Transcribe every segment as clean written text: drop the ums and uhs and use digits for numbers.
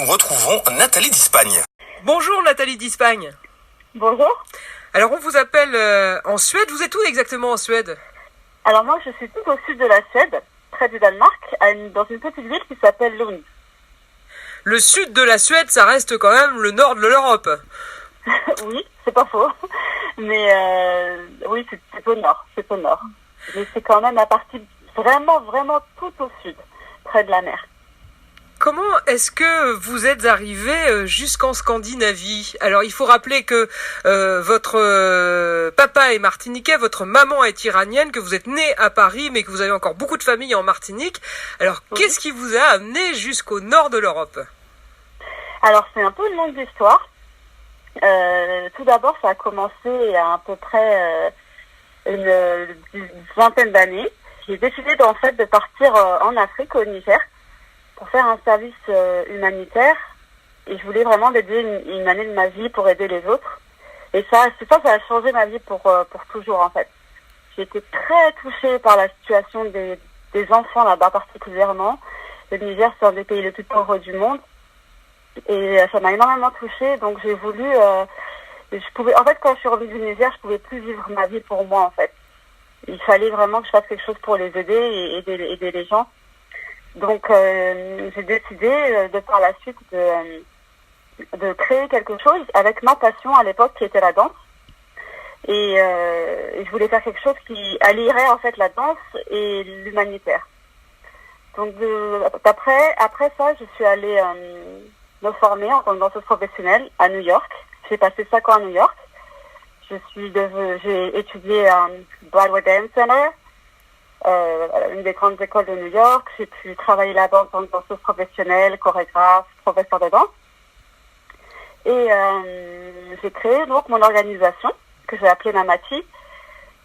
nous retrouvons Nathalie d'Espagne. Bonjour Nathalie d'Espagne. Bonjour. Alors on vous appelle en Suède. Vous êtes où exactement en Suède? Alors moi je suis tout au sud de la Suède, près du Danemark, dans une petite ville qui s'appelle Lund. Le sud de la Suède, ça reste quand même le nord de l'Europe. Oui, c'est pas faux. Mais oui, c'est au nord, c'est au nord. Mais c'est quand même la partie vraiment tout au sud, près de la mer. Comment est-ce que vous êtes arrivé jusqu'en Scandinavie? Alors il faut rappeler que votre papa est martiniquais, votre maman est iranienne, que vous êtes né à Paris mais que vous avez encore beaucoup de familles en Martinique. Alors Oui. Qu'est-ce qui vous a amené jusqu'au nord de l'Europe? Alors c'est un peu une longue histoire. Tout d'abord ça a commencé à peu près une vingtaine d'années. J'ai décidé de partir en Afrique, au Niger, pour faire un service humanitaire, et je voulais vraiment dédier une année de ma vie pour aider les autres. Et ça a changé ma vie pour toujours en fait. J'ai été très touchée par la situation des enfants là-bas particulièrement. Le Niger, c'est un des pays les plus pauvres du monde, et ça m'a énormément touchée. Donc j'ai voulu, en fait, quand je suis revenue du Niger, je pouvais plus vivre ma vie pour moi en fait. Il fallait vraiment que je fasse quelque chose pour les aider et aider les gens. Donc j'ai décidé de par la suite de créer quelque chose avec ma passion à l'époque qui était la danse. Et je voulais faire quelque chose qui allierait en fait la danse et l'humanitaire. Donc après ça, je suis allée me former en tant que danseuse professionnelle à New York. J'ai passé 5 ans à New York. J'ai étudié à Broadway Dance Center, une des grandes écoles de New York. J'ai pu travailler là-bas en tant que danseuse professionnelle, chorégraphe, professeur de danse. Et j'ai créé donc mon organisation que j'ai appelée Mamachi,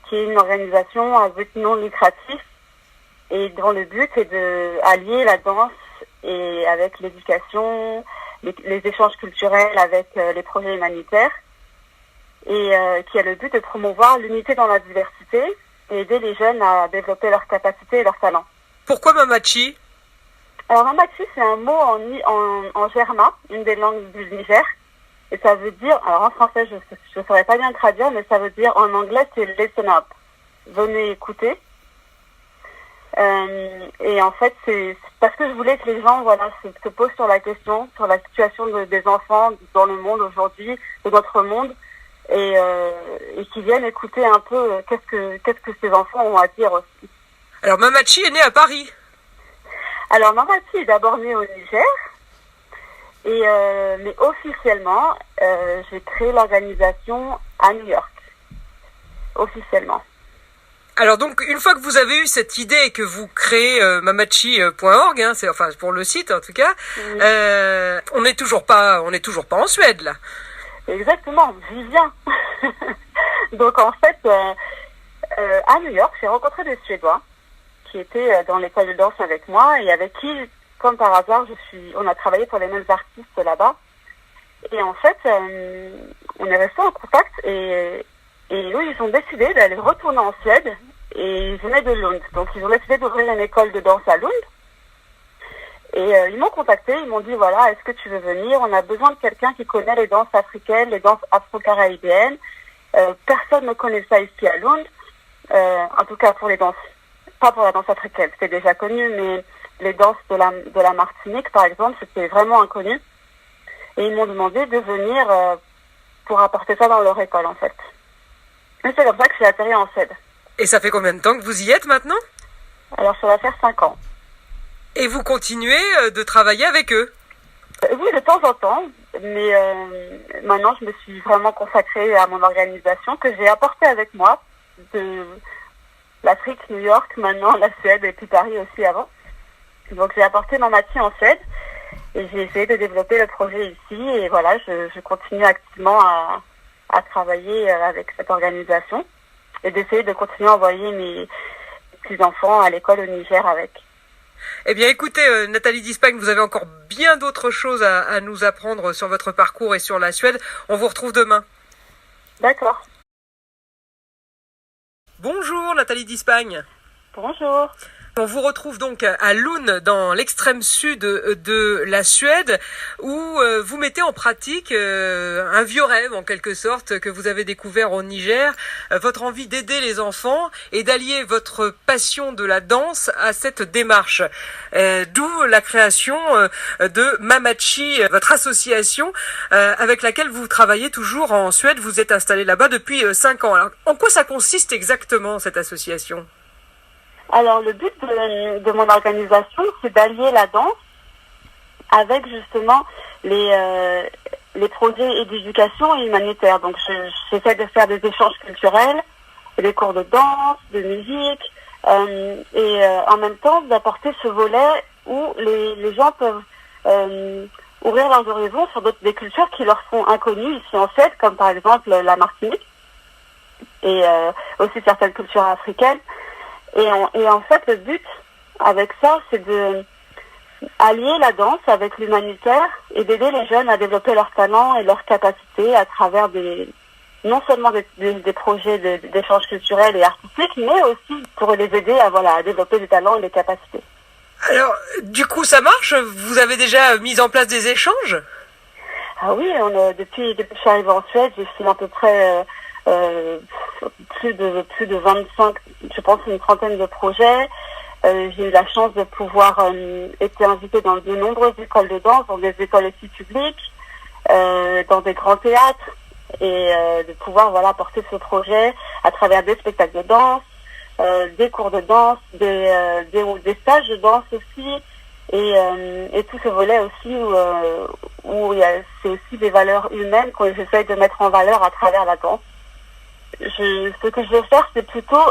qui est une organisation à but non lucratif et dont le but est de allier la danse et avec l'éducation, les échanges culturels avec les projets humanitaires, et qui a le but de promouvoir l'unité dans la diversité et aider les jeunes à développer leurs capacités et leurs talents. Pourquoi Mamachi? Alors Mamachi, c'est un mot en germain, une des langues du Niger, et ça veut dire, alors en français je ne saurais pas bien le traduire, mais ça veut dire en anglais c'est listen up, venez écouter. Et en fait c'est parce que je voulais que les gens se posent sur la question, sur la situation des enfants dans le monde aujourd'hui, de notre monde, et qui viennent écouter un peu qu'est-ce que ces enfants ont à dire aussi. Alors Mamachi est né à Paris. Alors Mamachi est d'abord né au Niger, mais officiellement j'ai créé l'organisation à New York, officiellement. Alors donc une fois que vous avez eu cette idée et que vous créez mamachi.org, c'est enfin pour le site en tout cas, Oui. on n'est toujours pas en Suède là. Exactement, j'y viens. Donc en fait, à New York, j'ai rencontré des Suédois qui étaient dans l'école de danse avec moi et avec qui, comme par hasard, on a travaillé pour les mêmes artistes là-bas. Et en fait, on est restés en contact et eux, ils ont décidé d'aller retourner en Suède et ils venaient de Lund. Donc ils ont décidé d'ouvrir une école de danse à Lund. Et ils m'ont contacté, ils m'ont dit voilà, est-ce que tu veux venir? On a besoin de quelqu'un qui connaît les danses africaines, les danses afro-caribéennes. Personne ne connaît ça ici à Lund. En tout cas pour les danses, pas pour la danse africaine, c'était déjà connu, mais les danses de la Martinique par exemple, c'était vraiment inconnu. Et ils m'ont demandé de venir pour apporter ça dans leur école en fait. Et c'est comme ça que j'ai atterri en Suède. Et ça fait combien de temps que vous y êtes maintenant? Alors ça va faire 5 ans. Et vous continuez de travailler avec eux? Oui, de temps en temps, mais maintenant je me suis vraiment consacrée à mon organisation que j'ai apportée avec moi de l'Afrique, New York, maintenant la Suède et puis Paris aussi avant. Donc j'ai apporté Mamachi en Suède et j'ai essayé de développer le projet ici et voilà, je continue activement à travailler avec cette organisation et d'essayer de continuer à envoyer mes petits-enfants à l'école au Niger avec. Eh bien écoutez, Nathalie d'Espagne, vous avez encore bien d'autres choses à nous apprendre sur votre parcours et sur la Suède. On vous retrouve demain. D'accord. Bonjour Nathalie d'Espagne. Bonjour. On vous retrouve donc à Lund, dans l'extrême sud de la Suède, où vous mettez en pratique un vieux rêve en quelque sorte que vous avez découvert au Niger, votre envie d'aider les enfants et d'allier votre passion de la danse à cette démarche. D'où la création de Mamachi, votre association avec laquelle vous travaillez toujours en Suède. Vous êtes installé là-bas depuis 5 ans. Alors, en quoi ça consiste exactement cette association ? Alors, le but de mon organisation, c'est d'allier la danse avec justement les projets d'éducation et humanitaire. Donc, j'essaie de faire des échanges culturels, des cours de danse, de musique, et en même temps d'apporter ce volet où les gens peuvent ouvrir leurs horizons sur des cultures qui leur sont inconnues ici en Suède, comme par exemple la Martinique et aussi certaines cultures africaines. Et en fait, le but avec ça, c'est de allier la danse avec l'humanitaire et d'aider les jeunes à développer leurs talents et leurs capacités à travers non seulement des projets d'échange culturel et artistique, mais aussi pour les aider à développer des talents et des capacités. Alors, du coup, ça marche ? Vous avez déjà mis en place des échanges ? Ah oui, depuis que je suis arrivée en Suède, j'ai fait à peu près plus de 25, je pense une trentaine de projets. J'ai eu la chance de pouvoir être invitée dans de nombreuses écoles de danse, dans des écoles aussi publiques, dans des grands théâtres, et de pouvoir porter ce projet à travers des spectacles de danse, des cours de danse, des stages de danse aussi, et tout ce volet aussi où c'est aussi des valeurs humaines que j'essaie de mettre en valeur à travers la danse. Ce que je veux faire, c'est plutôt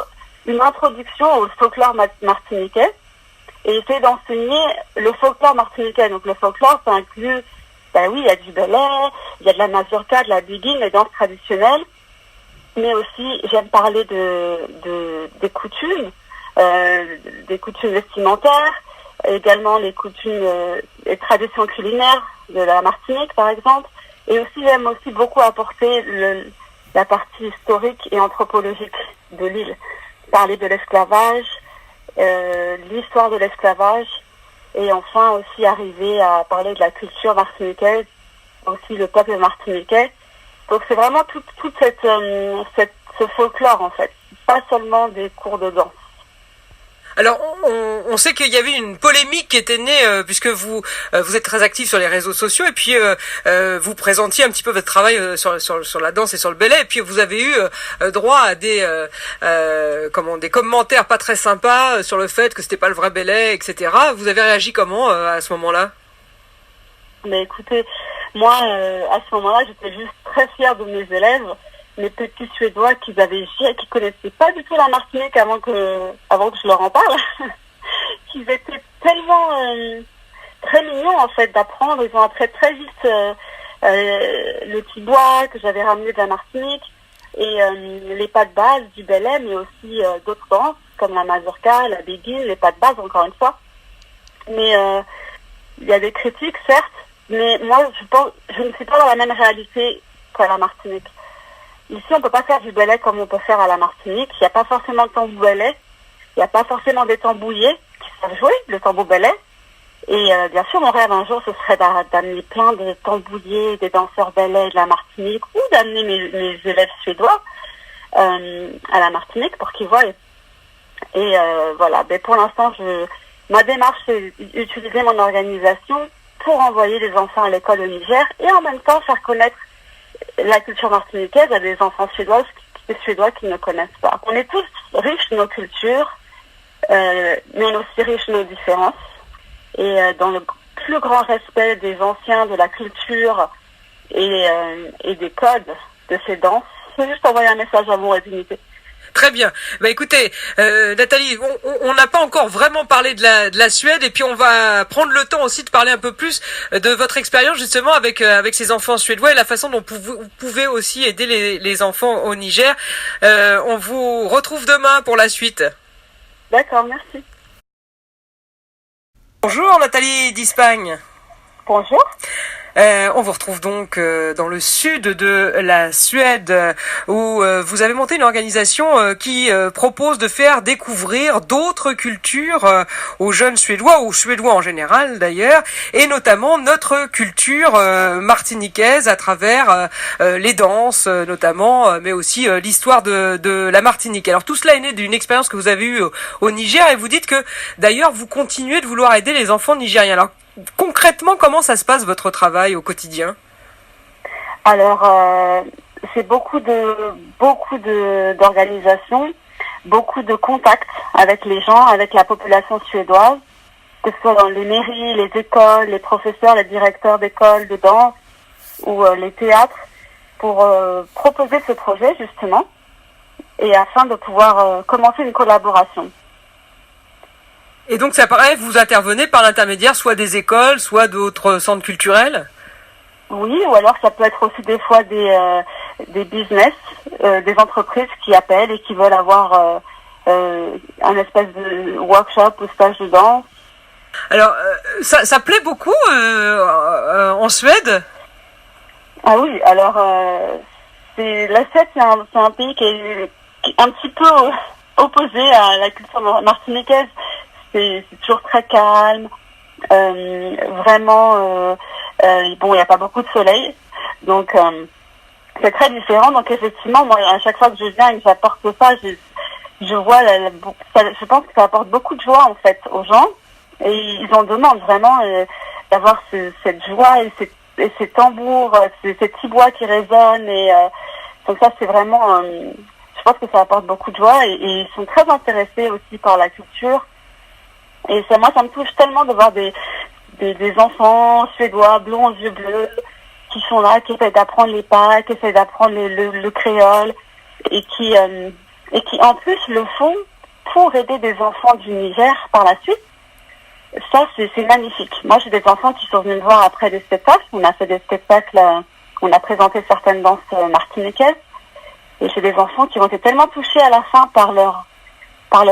une introduction au folklore martiniquais et essayer d'enseigner le folklore martiniquais. Donc le folklore, ça inclut, il y a du ballet, il y a de la mazurka, de la biguine, les danses traditionnelles, mais aussi j'aime parler des coutumes vestimentaires, également les coutumes et traditions culinaires de la Martinique par exemple, et aussi j'aime aussi beaucoup apporter la partie historique et anthropologique de l'île. Parler de l'esclavage, l'histoire de l'esclavage, et enfin aussi arriver à parler de la culture martiniquaise, aussi le peuple martiniquais. Donc c'est vraiment toute ce folklore en fait, pas seulement des cours de danse. Alors, on sait qu'il y avait une polémique qui était née, puisque vous êtes très actif sur les réseaux sociaux, et puis vous présentiez un petit peu votre travail sur la danse et sur le ballet, et puis vous avez eu droit à des commentaires pas très sympas sur le fait que c'était pas le vrai ballet, etc. Vous avez réagi comment à ce moment-là ? Mais écoutez, moi, à ce moment-là, j'étais juste très fière de mes élèves, mes petits Suédois qui connaissaient pas du tout la Martinique avant que je leur en parle. Qu'ils étaient tellement très mignons en fait d'apprendre. Ils ont appris très vite le tibois que j'avais ramené de la Martinique et les pas de base du ballet, mais aussi d'autres danses comme la mazurka, la biguine, les pas de base encore une fois. Mais il y a des critiques certes, mais moi je ne suis pas dans la même réalité qu'à la Martinique. Ici, on peut pas faire du ballet comme on peut faire à la Martinique. Il n'y a pas forcément de tambour ballet. Il n'y a pas forcément des tambouillés qui savent jouer le tambour ballet. Et bien sûr, mon rêve un jour, ce serait d'amener plein de tambouillés, des danseurs ballet de la Martinique, ou d'amener mes élèves suédois à la Martinique pour qu'ils voient. Et voilà. Mais pour l'instant, ma démarche, c'est d'utiliser mon organisation pour envoyer les enfants à l'école au Niger et en même temps faire connaître la culture martiniquaise à des enfants suédois qui ne connaissent pas. On est tous riches de nos cultures, mais on est aussi riches de nos différences. Et dans le plus grand respect des anciens, de la culture et des codes de ces danses, c'est juste envoyer un message d'amour et d'unité. Très bien. Écoutez, Nathalie, on n'a pas encore vraiment parlé de la Suède, et puis on va prendre le temps aussi de parler un peu plus de votre expérience justement avec ces enfants suédois et la façon dont vous pouvez aussi aider les enfants au Niger. On vous retrouve demain pour la suite. D'accord, merci. Bonjour Nathalie d'Espagne. Bonjour. On vous retrouve donc dans le sud de la Suède où vous avez monté une organisation qui propose de faire découvrir d'autres cultures aux jeunes Suédois, aux Suédois en général d'ailleurs, et notamment notre culture martiniquaise à travers les danses notamment, mais aussi l'histoire de la Martinique. Alors tout cela est né d'une expérience que vous avez eue au Niger et vous dites que d'ailleurs vous continuez de vouloir aider les enfants nigériens. Alors concrètement, comment ça se passe votre travail au quotidien? Alors, c'est beaucoup d'organisations, beaucoup de contacts avec les gens, avec la population suédoise, que ce soit dans les mairies, les écoles, les professeurs, les directeurs d'écoles de danse ou les théâtres, pour proposer ce projet justement, et afin de pouvoir commencer une collaboration. Et donc ça paraît, vous intervenez par l'intermédiaire soit des écoles, soit d'autres centres culturels? Oui, ou alors ça peut être aussi des fois des business, des entreprises qui appellent et qui veulent avoir un espèce de workshop ou stage de danse. Alors, ça plaît beaucoup en Suède? Ah oui, alors la Suède, c'est un pays qui est un petit peu opposé à la culture martiniquaise. C'est toujours très calme, vraiment, bon, il n'y a pas beaucoup de soleil, donc c'est très différent. Donc effectivement, moi, à chaque fois que je viens et que j'apporte ça, je vois, je pense que ça apporte beaucoup de joie en fait aux gens, et ils en demandent vraiment d'avoir cette joie et ces tambours, ces petits bois qui résonnent, et donc ça c'est vraiment, je pense que ça apporte beaucoup de joie, et ils sont très intéressés aussi par la culture. Et moi, ça me touche tellement de voir des enfants suédois, blonds aux yeux bleus, qui sont là, qui essaient d'apprendre les pas, qui essaient d'apprendre le créole, et qui en plus le font pour aider des enfants du Niger par la suite. Ça, c'est magnifique. Moi, j'ai des enfants qui sont venus me voir après des spectacles. On a fait des spectacles, on a présenté certaines danses martiniquaises. Et j'ai des enfants qui ont été tellement touchés à la fin par leur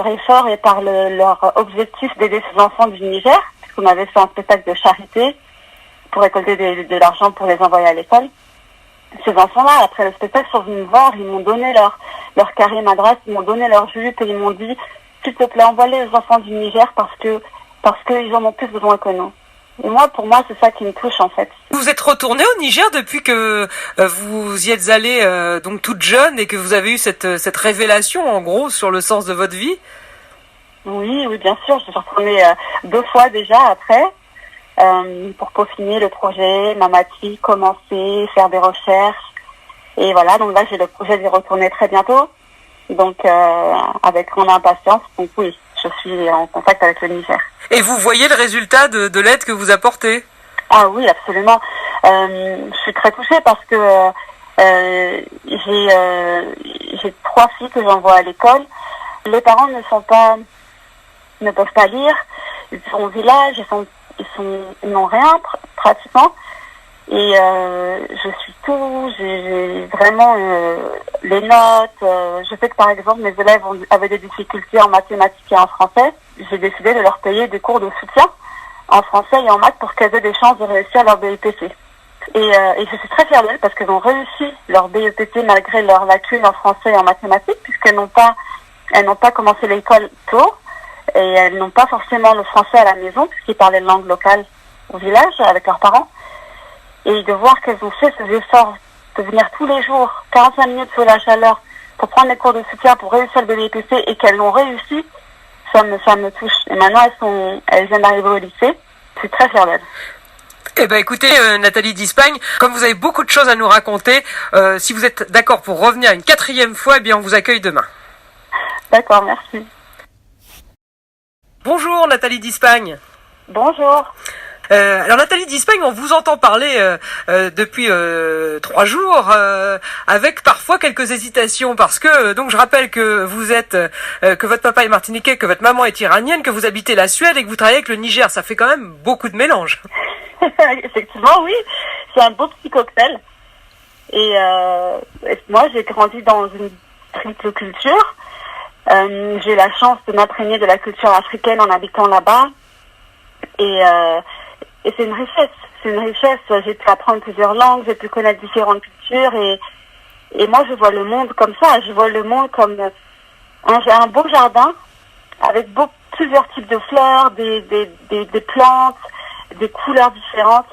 effort et par leur objectif d'aider ces enfants du Niger, puisqu'on avait fait un spectacle de charité pour récolter de l'argent pour les envoyer à l'école. Ces enfants-là, après le spectacle, sont venus me voir, ils m'ont donné leur carré madras, ils m'ont donné leur jupe, et ils m'ont dit, s'il te plaît, envoie-les aux enfants du Niger parce qu'ils en ont plus besoin que nous. Et moi, pour moi, c'est ça qui me touche en fait. Vous êtes retournée au Niger depuis que vous y êtes allée donc toute jeune et que vous avez eu cette révélation en gros sur le sens de votre vie? Oui, bien sûr. Je suis retournée 2 fois déjà après pour peaufiner le projet, mamati, commencer, faire des recherches. Et voilà, donc là j'ai le projet d'y retourner très bientôt. Donc avec grande impatience. Donc oui, je suis en contact avec le Niger. Et vous voyez le résultat de l'aide que vous apportez? Ah oui, absolument. Je suis très touchée parce que j'ai 3 filles que j'envoie à l'école. Les parents ne peuvent pas lire. Ils sont au village, ils n'ont rien pratiquement. Et j'ai vraiment les notes. Je sais que par exemple mes élèves avaient des difficultés en mathématiques et en français. J'ai décidé de leur payer des cours de soutien en français et en maths pour qu'elles aient des chances de réussir leur BEPC. Et je suis très fière d'elles parce qu'elles ont réussi leur BEPC malgré leurs lacunes en français et en mathématiques, puisqu'elles n'ont pas commencé l'école tôt et elles n'ont pas forcément le français à la maison puisqu'ils parlaient langue locale au village avec leurs parents. Et de voir qu'elles ont fait ces efforts de venir tous les jours, 45 minutes sous la chaleur, pour prendre les cours de soutien, pour réussir le BEPC, et qu'elles l'ont réussi, ça me touche. Et maintenant, elles viennent d'arriver au lycée. Je suis très fière d'elles. Eh ben, écoutez, Nathalie d'Ispagne, comme vous avez beaucoup de choses à nous raconter, si vous êtes d'accord pour revenir une 4e fois, eh bien, on vous accueille demain. D'accord, merci. Bonjour, Nathalie d'Ispagne. Bonjour. Alors Nathalie d'Ispagne, on vous entend parler depuis 3 jours, avec parfois quelques hésitations, parce que donc je rappelle que vous êtes, que votre papa est martiniquais, que votre maman est iranienne, que vous habitez la Suède et que vous travaillez avec le Niger. Ça fait quand même beaucoup de mélange. Effectivement, oui, c'est un beau petit cocktail. Et moi, j'ai grandi dans une triple culture. J'ai la chance de m'imprégner de la culture africaine en habitant là-bas. Et et c'est une richesse. C'est une richesse. J'ai pu apprendre plusieurs langues, j'ai pu connaître différentes cultures et moi je vois le monde comme ça. Je vois le monde comme un beau jardin avec plusieurs types de fleurs, des plantes, des couleurs différentes.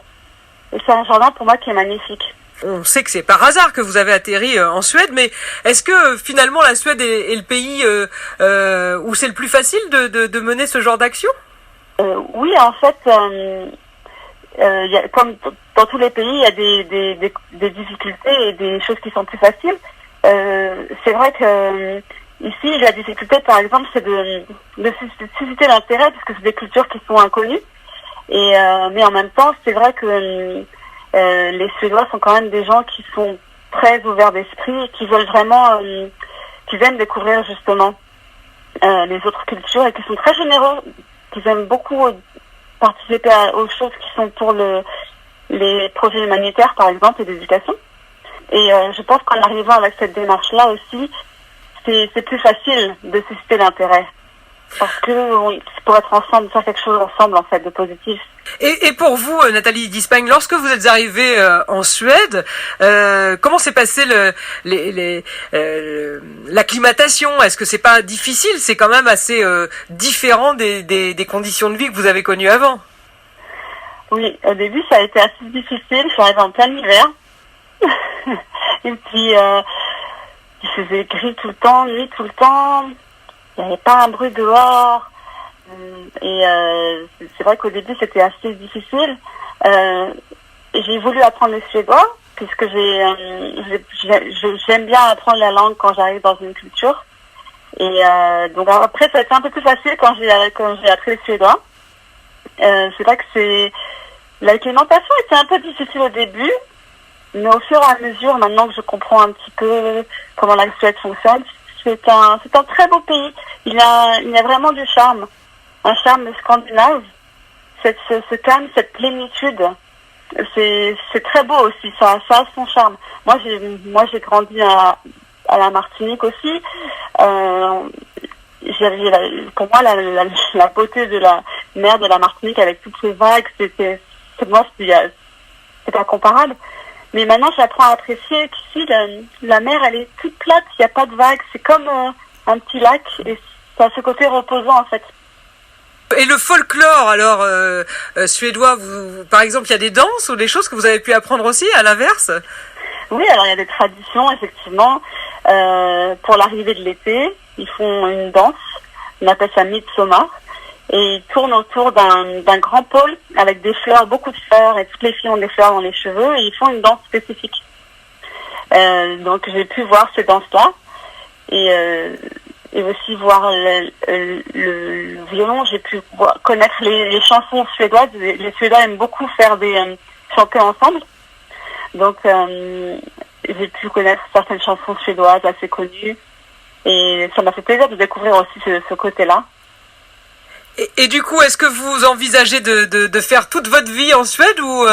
Et c'est un jardin pour moi qui est magnifique. On sait que c'est par hasard que vous avez atterri en Suède, mais est-ce que finalement la Suède est le pays où c'est le plus facile de mener ce genre d'action ? Oui, en fait, comme dans tous les pays, il y a des difficultés et des choses qui sont plus faciles. C'est vrai que ici, la difficulté, par exemple, c'est de susciter l'intérêt parce que c'est des cultures qui sont inconnues. Mais en même temps, c'est vrai que les Suédois sont quand même des gens qui sont très ouverts d'esprit, qui veulent vraiment, qui aiment découvrir justement les autres cultures et qui sont très généreux, qui aiment beaucoup participer aux choses qui sont pour les projets humanitaires, par exemple, et d'éducation. Et je pense qu'en arrivant avec cette démarche-là aussi, c'est plus facile de susciter l'intérêt. Parce que pour être ensemble, faire quelque chose ensemble, en fait, de positif. Et pour vous, Nathalie Dispagne, lorsque vous êtes arrivée en Suède, comment s'est passée l'acclimatation ? Est-ce que c'est pas difficile ? C'est quand même assez différent des conditions de vie que vous avez connues avant. Oui, au début, ça a été assez difficile. Je suis arrivée en plein hiver. Et puis, il faisait gris tout le temps, nuit tout le temps. Il n'y avait pas un bruit dehors. Et c'est vrai qu'au début, c'était assez difficile. J'ai voulu apprendre le suédois, puisque j'aime bien apprendre la langue quand j'arrive dans une culture. Et donc après, ça a été un peu plus facile quand j'ai appris le suédois. C'est vrai que l'alimentation était un peu difficile au début, mais au fur et à mesure, maintenant que je comprends un petit peu comment la Suède fonctionne, c'est un très beau pays. Il a vraiment du charme. Un charme scandinave. Ce calme, cette plénitude. C'est très beau aussi. Ça a son charme. Moi, j'ai grandi à la Martinique aussi. Pour moi, la beauté de la mer de la Martinique avec toutes ces vagues, c'est pas comparable. Mais maintenant, j'apprends à apprécier qu'ici, la mer, elle est toute plate, il n'y a pas de vagues. C'est comme un petit lac et ça a ce côté reposant, en fait. Et le folklore, alors, suédois, par exemple, il y a des danses ou des choses que vous avez pu apprendre aussi, à l'inverse ? Oui, alors il y a des traditions, effectivement. Pour l'arrivée de l'été, ils font une danse, on appelle ça Midsommar. Et ils tournent autour d'un grand pôle avec des fleurs, beaucoup de fleurs, et toutes les filles ont des fleurs dans les cheveux, et ils font une danse spécifique. Donc j'ai pu voir ces danses-là, et aussi voir le violon. J'ai pu connaître les chansons suédoises. Les Suédois aiment beaucoup faire chanter ensemble. Donc j'ai pu connaître certaines chansons suédoises assez connues, et ça m'a fait plaisir de découvrir aussi ce côté-là. Et du coup, est-ce que vous envisagez de faire toute votre vie en Suède ou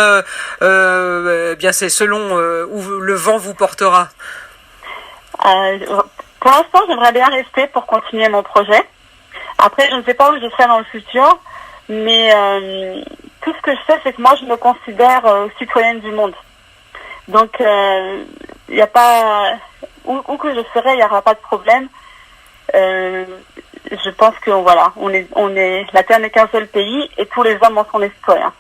bien c'est selon où le vent vous portera ? Pour l'instant, j'aimerais bien rester pour continuer mon projet. Après, je ne sais pas où je serai dans le futur, mais tout ce que je sais, c'est que moi, je me considère citoyenne du monde. Donc, il n'y a pas où que je serai, il n'y aura pas de problème. Je pense que voilà, la Terre n'est qu'un seul pays et tous les hommes en sont les citoyens.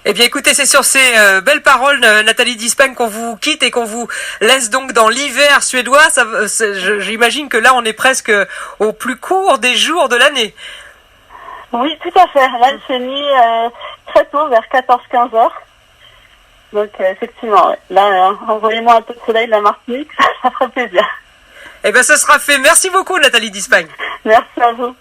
Eh bien, écoutez, c'est sur ces belles paroles, Nathalie Dispagne, qu'on vous quitte et qu'on vous laisse donc dans l'hiver suédois. J'imagine que là, on est presque au plus court des jours de l'année. Oui, tout à fait. Là, il s'est mis très tôt, vers 14-15 heures. Donc, effectivement, ouais. Là, envoyez-moi un peu de soleil de la Martinique, ça ferait plaisir. Eh bien, ça sera fait. Merci beaucoup, Nathalie Dispagne. Merci à vous.